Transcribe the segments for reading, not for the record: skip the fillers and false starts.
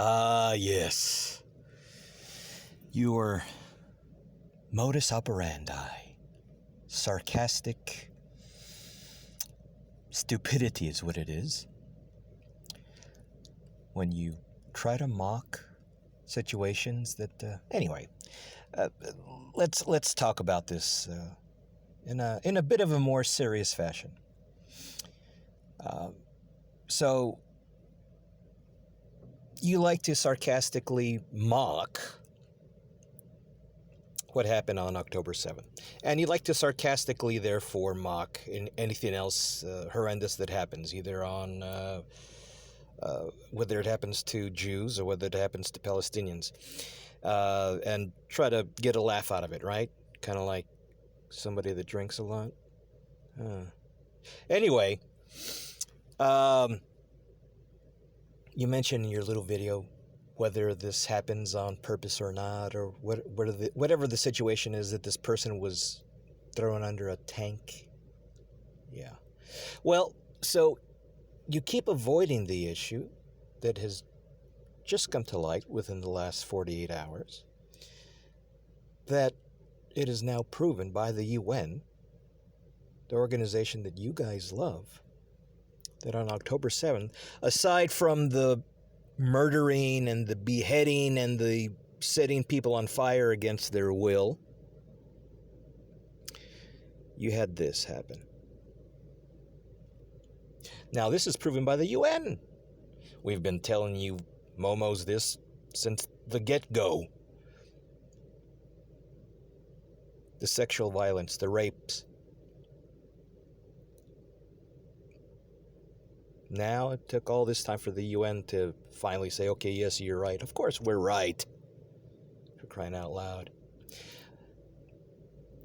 Ah, yes. Your modus operandi. Sarcastic stupidity is what it is. When you try to mock situations that... Anyway, let's talk about this in a bit of a more serious fashion. So, you like to sarcastically mock what happened on October 7th. And you like to sarcastically, therefore, mock anything else horrendous that happens, either on whether it happens to Jews or whether it happens to Palestinians, and try to get a laugh out of it, right? Kind of like somebody that drinks a lot. Anyway, you mentioned in your little video whether this happens on purpose or not, or whatever the situation is, that this person was thrown under a tank. Yeah. Well, so you keep avoiding the issue that has just come to light within the last 48 hours, that it is now proven by the UN, the organization that you guys love, that on October 7th, aside from the murdering and the beheading and the setting people on fire against their will, you had this happen. Now, this is proven by the UN. We've been telling you momos this since the get-go. The sexual violence, the rapes. Now it took all this time for the UN to finally say, okay, yes, you're right. Of course we're right. For crying out loud.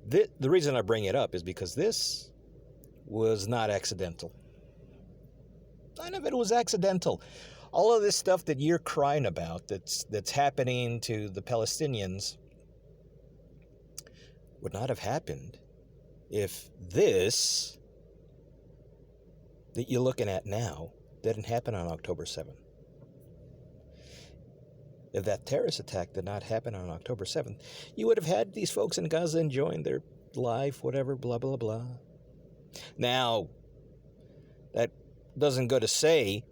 The reason I bring it up is because this was not accidental. None of it was accidental. All of this stuff that you're crying about that's happening to the Palestinians would not have happened if this that you're looking at now didn't happen on October 7th. If that terrorist attack did not happen on October 7th, you would have had these folks in Gaza enjoying their life, whatever, blah, blah, blah. Now, that doesn't go to say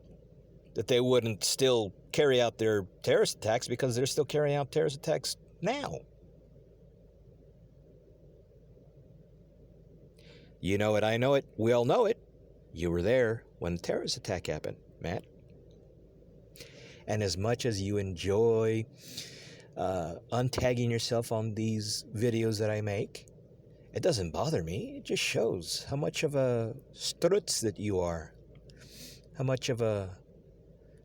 that they wouldn't still carry out their terrorist attacks, because they're still carrying out terrorist attacks now. You know it, I know it, we all know it. You were there when the terrorist attack happened, Matt. And as much as you enjoy untagging yourself on these videos that I make, it doesn't bother me. It just shows how much of a strutz that you are. How much of a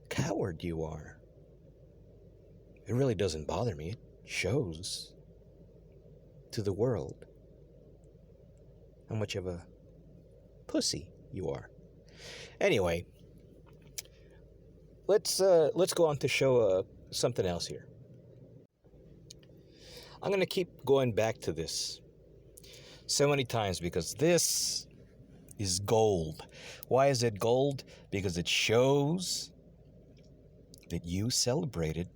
coward you are. It really doesn't bother me. It shows to the world how much of a pussy you are. Anyway, let's go on to show something else here. I'm going to keep going back to this so many times because this is gold. Why is it gold? Because it shows that you celebrated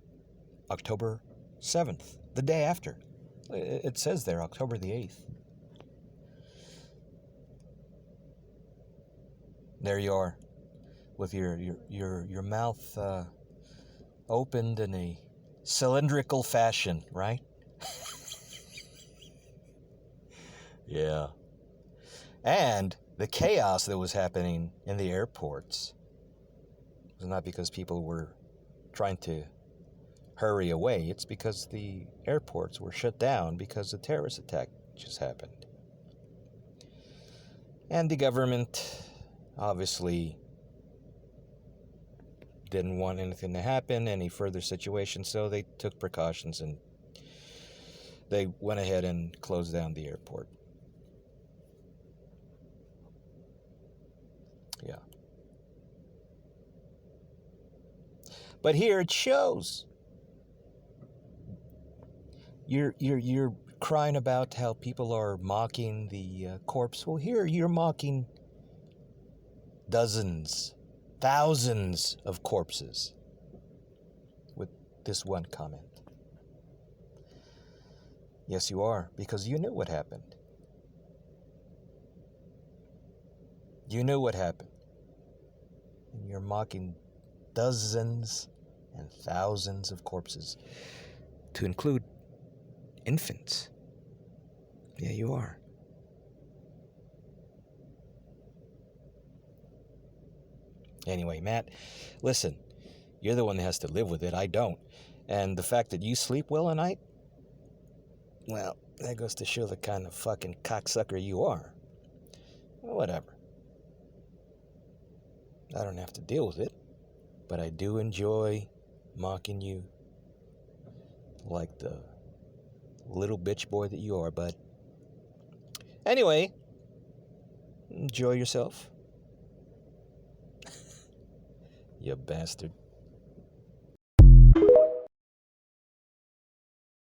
October 7th, the day after. It says there, October the 8th. There you are, with your mouth opened in a cylindrical fashion, right? Yeah. And the chaos that was happening in the airports was not because people were trying to hurry away. It's because the airports were shut down because the terrorist attack just happened. And the government obviously didn't want anything to happen, any further situation, so they took precautions and they went ahead and closed down the airport. Yeah. But here it shows. You're crying about how people are mocking the corpse. Well, here you're mocking dozens, thousands of corpses this one comment. Yes, you are, because you knew what happened. You knew what happened. And you're mocking dozens and thousands of corpses, to include infants. Yeah, you are. Anyway, Matt, listen, you're the one that has to live with it. I don't. And the fact that you sleep well at night, well, that goes to show the kind of fucking cocksucker you are. Well, whatever. I don't have to deal with it, but I do enjoy mocking you like the little bitch boy that you are, bud. Anyway, enjoy yourself. You bastard.